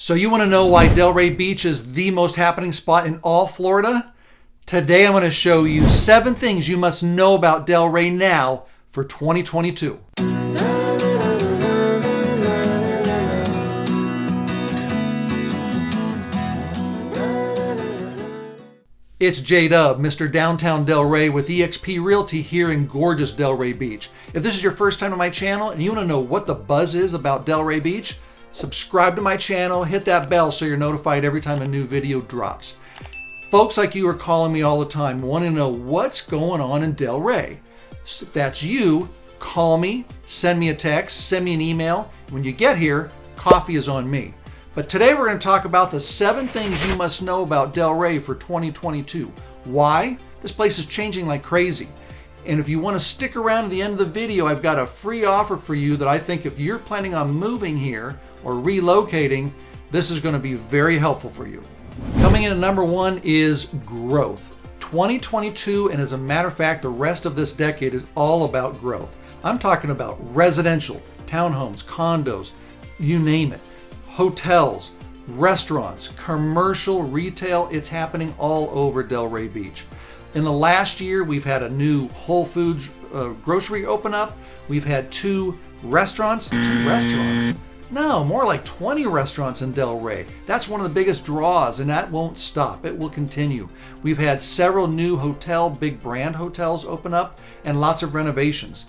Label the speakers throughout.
Speaker 1: So you want to know why Delray Beach is the most happening spot in all Florida? Today I'm going to show you 7 things you must know about Delray now for 2022. It's J-Dub, MrDowntownDelray with EXP Realty here in gorgeous Delray Beach. If this is your first time to my channel and you want to know what the buzz is about Delray Beach, subscribe to my channel, hit that bell so you're notified every time a new video drops. Folks like you are calling me all the time wanting to know what's going on in Delray. So if that's you, call me, send me a text, send me an email. When you get here, coffee is on me. But today we're going to talk about the 7 things you must know about Delray for 2022. Why? This place is changing like crazy. And if you want to stick around to the end of the video, I've got a free offer for you that I think if you're planning on moving here or relocating, this is going to be very helpful for you. Coming in at number 1 is growth. 2022, and as a matter of fact, the rest of this decade is all about growth. I'm talking about residential, townhomes, condos, you name it. Hotels, restaurants, commercial, retail, it's happening all over Delray Beach. In the last year, we've had a new Whole Foods grocery open up. We've had 2 restaurants. 2 restaurants? No, more like 20 restaurants in Delray. That's one of the biggest draws, and that won't stop. It will continue. We've had several new big brand hotels open up, and lots of renovations.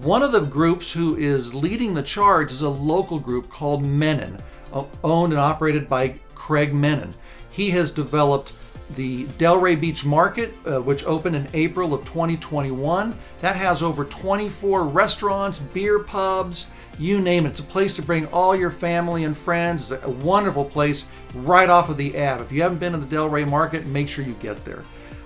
Speaker 1: One of the groups who is leading the charge is a local group called Menon, owned and operated by Craig Menon. He has developed the Delray Beach Market, which opened in April of 2021. That has over 24 restaurants, beer pubs, you name it. It's a place to bring all your family and friends. It's a wonderful place right off of the Ave. If you haven't been to the Delray Market, make sure you get there.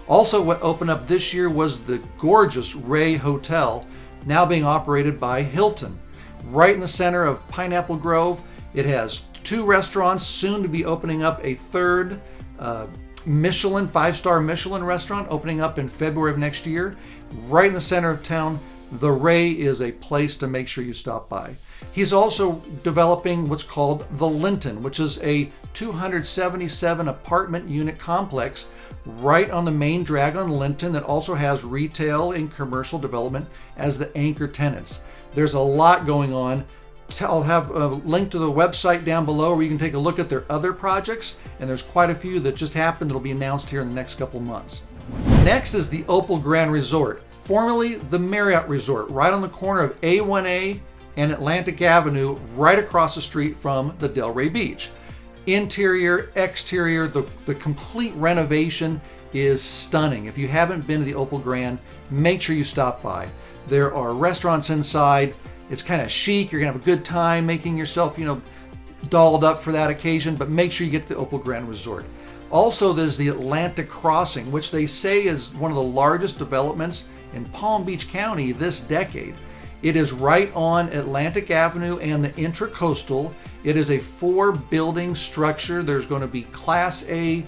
Speaker 1: Also, what opened up this year was the gorgeous Ray Hotel, now being operated by Hilton. Right in the center of Pineapple Grove, it has 2 restaurants, soon to be opening up a 3rd Michelin, 5-star Michelin restaurant opening up in February of next year. Right in the center of town, the Ray is a place to make sure you stop by. He's also developing what's called the Linton, which is a 277 apartment unit complex right on the main drag on Linton that also has retail and commercial development as the anchor tenants. There's a lot going on. I'll have a link to the website down below where you can take a look at their other projects, and there's quite a few that just happened that'll be announced here in the next couple of months. Next is the Opal Grand Resort, formerly the Marriott Resort, right on the corner of A1A and Atlantic Avenue, right across the street from the Delray Beach. Interior, exterior, the complete renovation is stunning. If you haven't been to the Opal Grand, make sure you stop by. There are restaurants inside. It's kind of chic. You're going to have a good time making yourself, dolled up for that occasion, but make sure you get to the Opal Grand Resort. Also, there's the Atlantic Crossing, which they say is one of the largest developments in Palm Beach County this decade. It is right on Atlantic Avenue and the Intracoastal. It is a 4-building structure. There's going to be Class A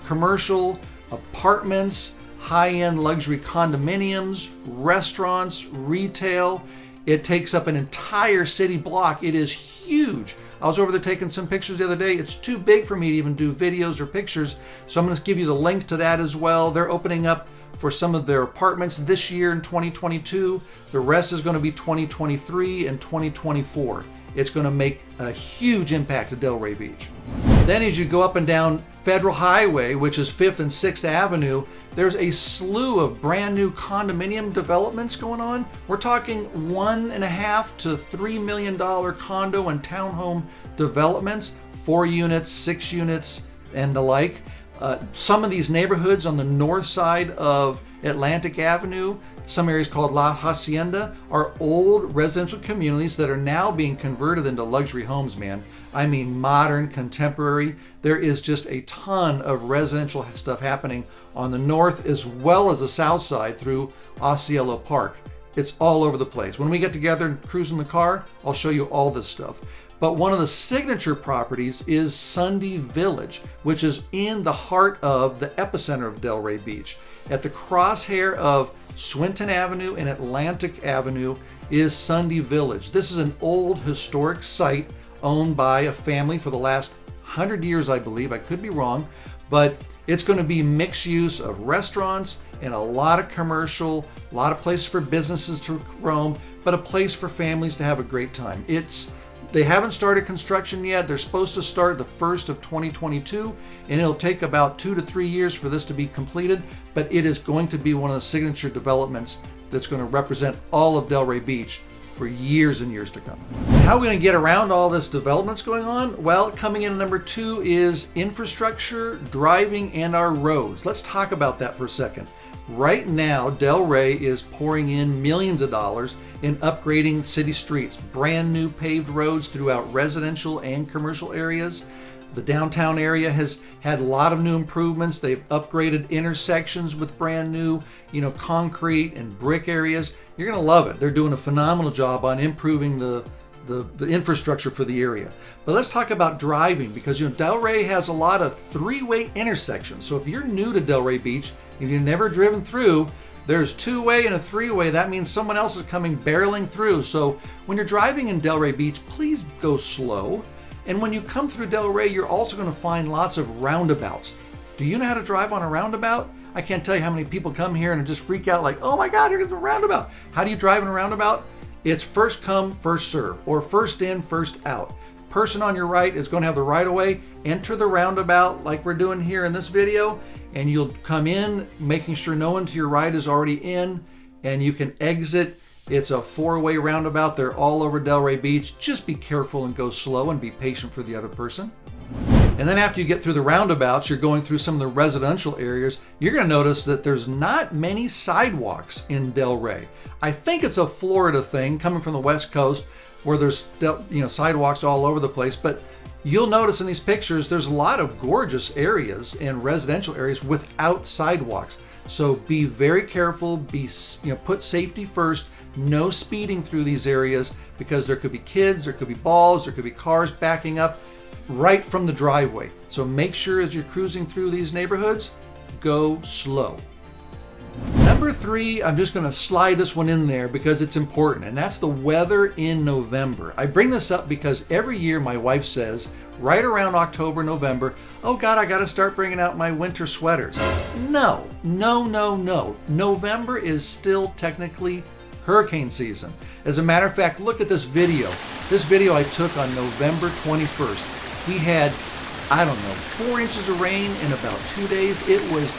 Speaker 1: commercial, apartments, high-end luxury condominiums, restaurants, retail. It takes up an entire city block. It is huge. I was over there taking some pictures the other day. It's too big for me to even do videos or pictures, so I'm going to give you the link to that as well. They're opening up for some of their apartments this year in 2022. The rest is going to be 2023 and 2024. It's going to make a huge impact at Delray Beach. Then as you go up and down Federal Highway, which is 5th and 6th Avenue, there's a slew of brand new condominium developments going on. We're talking $1.5 to $3 million condo and townhome developments, 4 units, 6 units, and the like. Some of these neighborhoods on the north side of Atlantic Avenue, some areas called La Hacienda, are old residential communities that are now being converted into luxury homes, man. I mean modern, contemporary. There is just a ton of residential stuff happening on the north as well as the south side through Osceola Park. It's all over the place. When we get together and cruise in the car, I'll show you all this stuff. But one of the signature properties is Sunday Village, which is in the heart of the epicenter of Delray Beach. At the crosshair of Swinton Avenue and Atlantic Avenue is Sunday Village. This is an old historic site owned by a family for the last 100 years, I believe. I could be wrong, but it's going to be mixed use of restaurants and a lot of commercial, a lot of places for businesses to roam, but a place for families to have a great time. They haven't started construction yet. They're supposed to start the 1st of 2022, and it'll take about 2 to 3 years for this to be completed, but it is going to be one of the signature developments that's going to represent all of Delray Beach for years and years to come. How are we going to get around all this developments going on? Well, coming in at number 2 is infrastructure, driving, and our roads. Let's talk about that for a second. Right now, Delray is pouring in millions of dollars in upgrading city streets, brand new paved roads throughout residential and commercial areas. The downtown area has had a lot of new improvements. They've upgraded intersections with brand new, concrete and brick areas. You're going to love it. They're doing a phenomenal job on improving the infrastructure for the area. But let's talk about driving, because Delray has a lot of three-way intersections. So if you're new to Delray Beach, if you've never driven through, there's two-way and a three-way. That means someone else is coming barreling through. So when you're driving in Delray Beach, please go slow. And when you come through Delray, you're also going to find lots of roundabouts. Do you know how to drive on a roundabout? I can't tell you how many people come here and just freak out like, oh my God, here's a roundabout. How do you drive in a roundabout? It's first come, first serve, or first in, first out. Person on your right is going to have the right of way. Enter the roundabout like we're doing here in this video, and you'll come in making sure no one to your right is already in, and you can exit. It's a four-way roundabout. They're all over Delray Beach. Just be careful and go slow and be patient for the other person. And then after you get through the roundabouts, you're going through some of the residential areas. You're going to notice that there's not many sidewalks in Delray. I think it's a Florida thing coming from the West Coast where there's sidewalks all over the place. But you'll notice in these pictures, there's a lot of gorgeous areas and residential areas without sidewalks. So be very careful. Put safety first. No speeding through these areas, because there could be kids, there could be balls, there could be cars backing up right from the driveway. So make sure as you're cruising through these neighborhoods, go slow. Number 3, I'm just going to slide this one in there because it's important, and that's the weather in November. I bring this up because every year my wife says, right around October, November, oh God, I got to start bringing out my winter sweaters. No. November is still technically hurricane season. As a matter of fact, look at this video. This video I took on November 21st. We had, 4 inches of rain in about 2 days. It was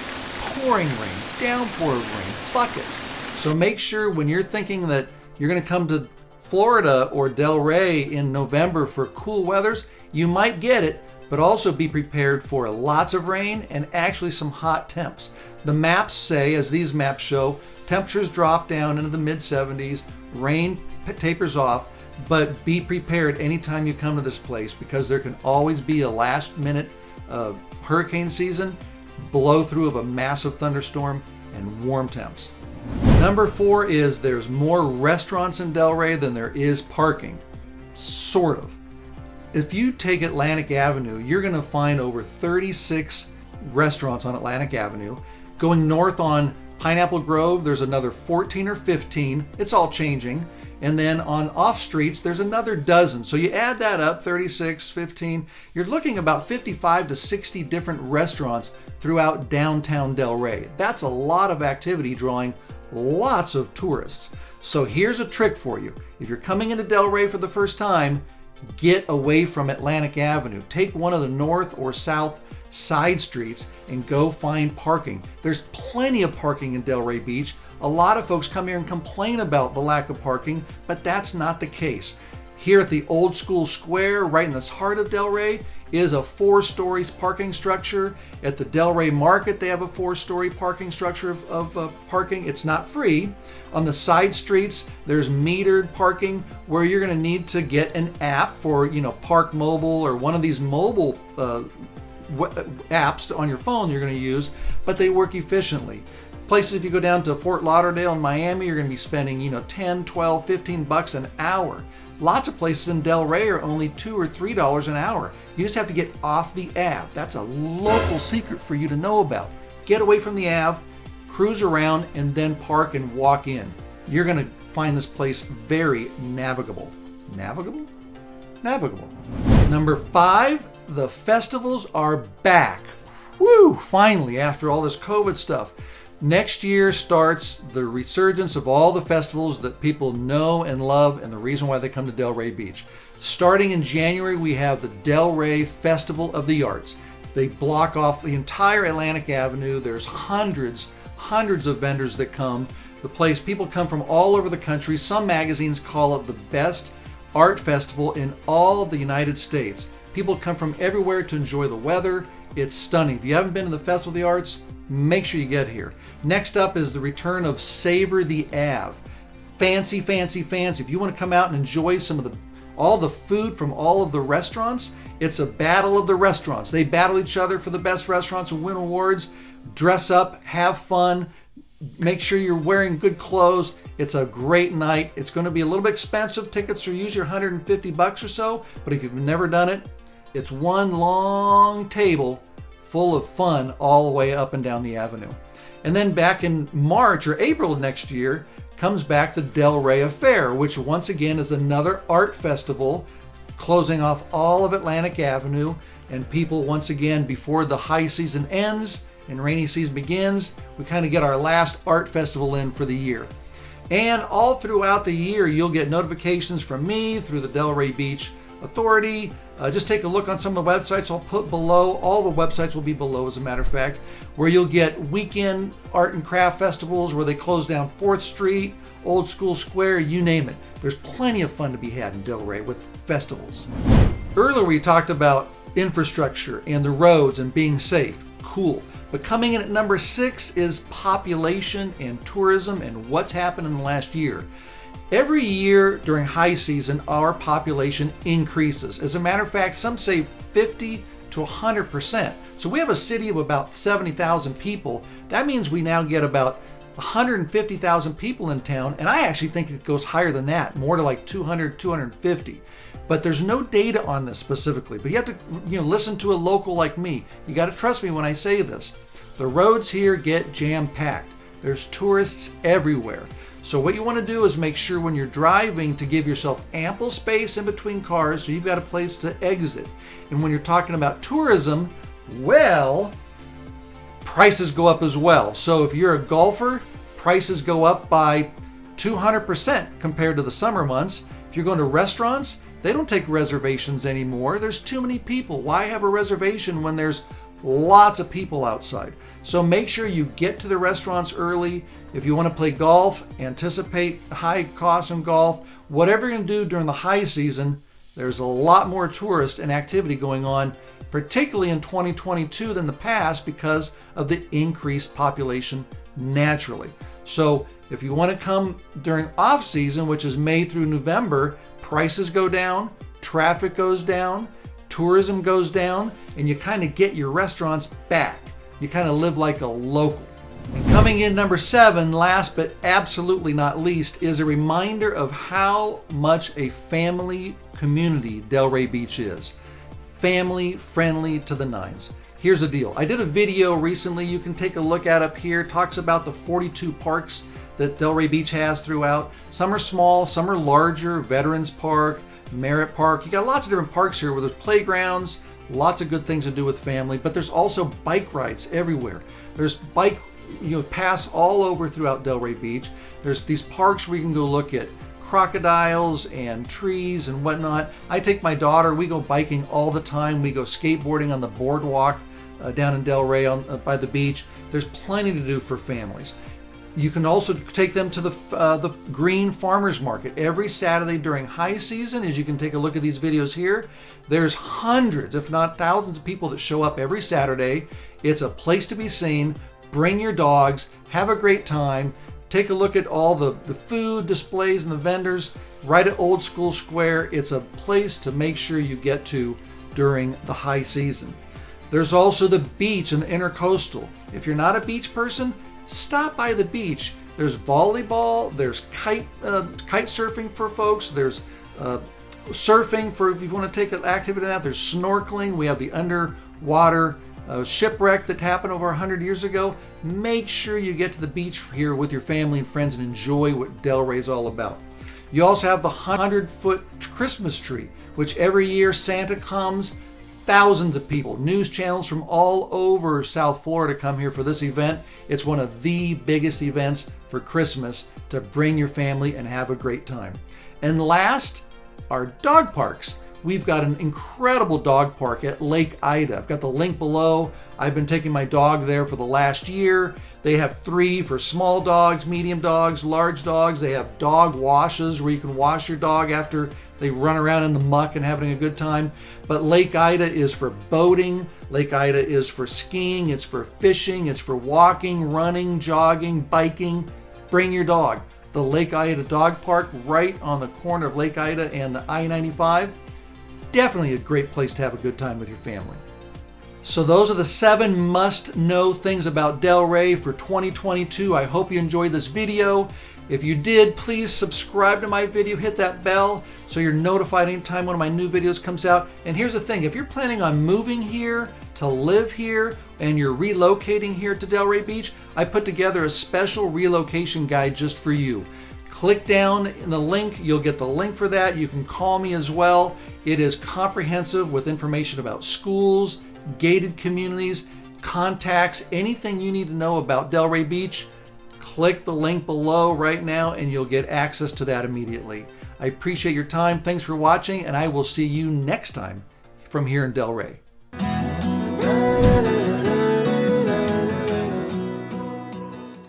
Speaker 1: pouring rain, downpour of rain, buckets. So make sure when you're thinking that you're going to come to Florida or Delray in November for cool weathers, you might get it, but also be prepared for lots of rain and actually some hot temps. The maps say, as these maps show, temperatures drop down into the mid-70s, rain tapers off, but be prepared anytime you come to this place, because there can always be a last-minute hurricane season, blow through of a massive thunderstorm, and warm temps. Number 4 is there's more restaurants in Delray than there is parking. Sort of. If you take Atlantic Avenue, you're going to find over 36 restaurants on Atlantic Avenue. Going north on Pineapple Grove, there's another 14 or 15. It's all changing. And then on off streets, there's another dozen. So you add that up, 36, 15, you're looking about 55 to 60 different restaurants throughout downtown Delray. That's a lot of activity drawing lots of tourists. So here's a trick for you. If you're coming into Delray for the first time, get away from Atlantic Avenue. Take one of the north or south side streets and go find parking. There's plenty of parking in Delray Beach. A lot of folks come here and complain about the lack of parking, but that's not the case. Here at the Old School Square, right in this heart of Delray, is a 4-story parking structure. At the Delray Market, they have a 4-story parking structure of parking. It's not free. On the side streets, there's metered parking where you're going to need to get an app for, Park Mobile or one of these mobile apps on your phone you're going to use, but they work efficiently. Places, if you go down to Fort Lauderdale and Miami, you're going to be spending, $10, $12, $15 an hour. Lots of places in Delray are only $2 or $3 an hour. You just have to get off the Ave. That's a local secret for you to know about. Get away from the Ave, cruise around, and then park and walk in. You're going to find this place very navigable. Navigable? Navigable. Number 5, the festivals are back. Woo! Finally, after all this COVID stuff. Next year starts the resurgence of all the festivals that people know and love and the reason why they come to Delray Beach. Starting in January, we have the Delray Festival of the Arts. They block off the entire Atlantic Avenue. There's hundreds of vendors that come. The place, people come from all over the country. Some magazines call it the best art festival in all the United States. People come from everywhere to enjoy the weather. It's stunning. If you haven't been to the Festival of the Arts, make sure you get here. Next up is the return of Savor the Ave. Fancy, fancy, fancy. If you want to come out and enjoy all the food from all of the restaurants, it's a battle of the restaurants. They battle each other for the best restaurants and win awards. Dress up, have fun, make sure you're wearing good clothes. It's a great night. It's going to be a little bit expensive. Tickets are usually $150 or so, but if you've never done it, it's one long table full of fun all the way up and down the avenue. And then back in March or April of next year comes back the Delray Affair, which once again is another art festival closing off all of Atlantic Avenue. And people, once again, before the high season ends and rainy season begins, we kind of get our last art festival in for the year. And all throughout the year, you'll get notifications from me through the Delray Beach Authority. Just take a look on some of the websites I'll put below. All the websites will be below, as a matter of fact, where you'll get weekend art and craft festivals where they close down 4th Street, Old School Square, you name it. There's plenty of fun to be had in Delray with festivals. Earlier we talked about infrastructure and the roads and being safe. Cool. But coming in at number 6 is population and tourism and what's happened in the last year. Every year during high season, our population increases. As a matter of fact, some say 50 to 100%. So we have a city of about 70,000 people. That means we now get about 150,000 people in town, and I actually think it goes higher than that, more to like 200, 250. But there's no data on this specifically. But you have to, listen to a local like me. You got to trust me when I say this. The roads here get jam-packed. There's tourists everywhere. So what you want to do is make sure when you're driving to give yourself ample space in between cars so you've got a place to exit. And when you're talking about tourism, well, prices go up as well. So if you're a golfer, prices go up by 200% compared to the summer months. If you're going to restaurants, they don't take reservations anymore. There's too many people. Why have a reservation when there's lots of people outside? So make sure you get to the restaurants early. If you want to play golf, anticipate high costs in golf. Whatever you're going to do during the high season, there's a lot more tourist and activity going on, particularly in 2022 than the past because of the increased population naturally. So if you want to come during off season, which is May through November, prices go down, traffic goes down, tourism goes down, and you kind of get your restaurants back. You kind of live like a local. And coming in number 7, last but absolutely not least, is a reminder of how much a family community Delray Beach is. Family friendly to the nines. Here's the deal. I did a video recently you can take a look at up here. Talks about the 42 parks that Delray Beach has throughout. Some are small, some are larger. Veterans Park, Merritt Park. You got lots of different parks here where there's playgrounds, lots of good things to do with family, but there's also bike rides everywhere. There's bike paths all over throughout Delray Beach. There's these parks where you can go look at crocodiles and trees and whatnot. I take my daughter, we go biking all the time. We go skateboarding on the boardwalk down in Delray by the beach. There's plenty to do for families. You can also take them to the Green Farmers Market every Saturday during high season. As you can take a look at these videos here, there's hundreds, if not thousands of people that show up every Saturday. It's a place to be seen. Bring your dogs, have a great time. Take a look at all the food displays and the vendors right at Old School Square. It's a place to make sure you get to during the high season. There's also the beach and the intercoastal. If you're not a beach person, stop by the beach. There's volleyball, there's kite surfing for folks, there's surfing for if you want to take an activity in that, there's snorkeling. We have the underwater shipwreck that happened over 100 years ago. Make sure you get to the beach here with your family and friends and enjoy what Delray is all about. You also have the 100-foot Christmas tree, which every year Santa comes, Thousands of people, news channels from all over South Florida come here for this event. It's one of the biggest events for Christmas to bring your family and have a great time. And last, our dog parks. We've got an incredible dog park at Lake Ida. I've got the link below. I've been taking my dog there for the last year. They have 3 for small dogs, medium dogs, large dogs. They have dog washes where you can wash your dog after they run around in the muck and having a good time. But Lake Ida is for boating. Lake Ida is for skiing. It's for fishing. It's for walking, running, jogging, biking. Bring your dog. The Lake Ida Dog Park right on the corner of Lake Ida and the I-95. Definitely a great place to have a good time with your family. So those are the 7 must-know things about Delray for 2022. I hope you enjoyed this video. If you did, please subscribe to my video, hit that bell so you're notified anytime one of my new videos comes out. And here's the thing, if you're planning on moving here to live here and you're relocating here to Delray Beach, I put together a special relocation guide just for you. Click down in the link, you'll get the link for that. You can call me as well. It is comprehensive with information about schools, gated communities, contacts, anything you need to know about Delray Beach. Click the link below right now and you'll get access to that immediately. I appreciate your time. Thanks for watching, and I will see you next time from here in Delray.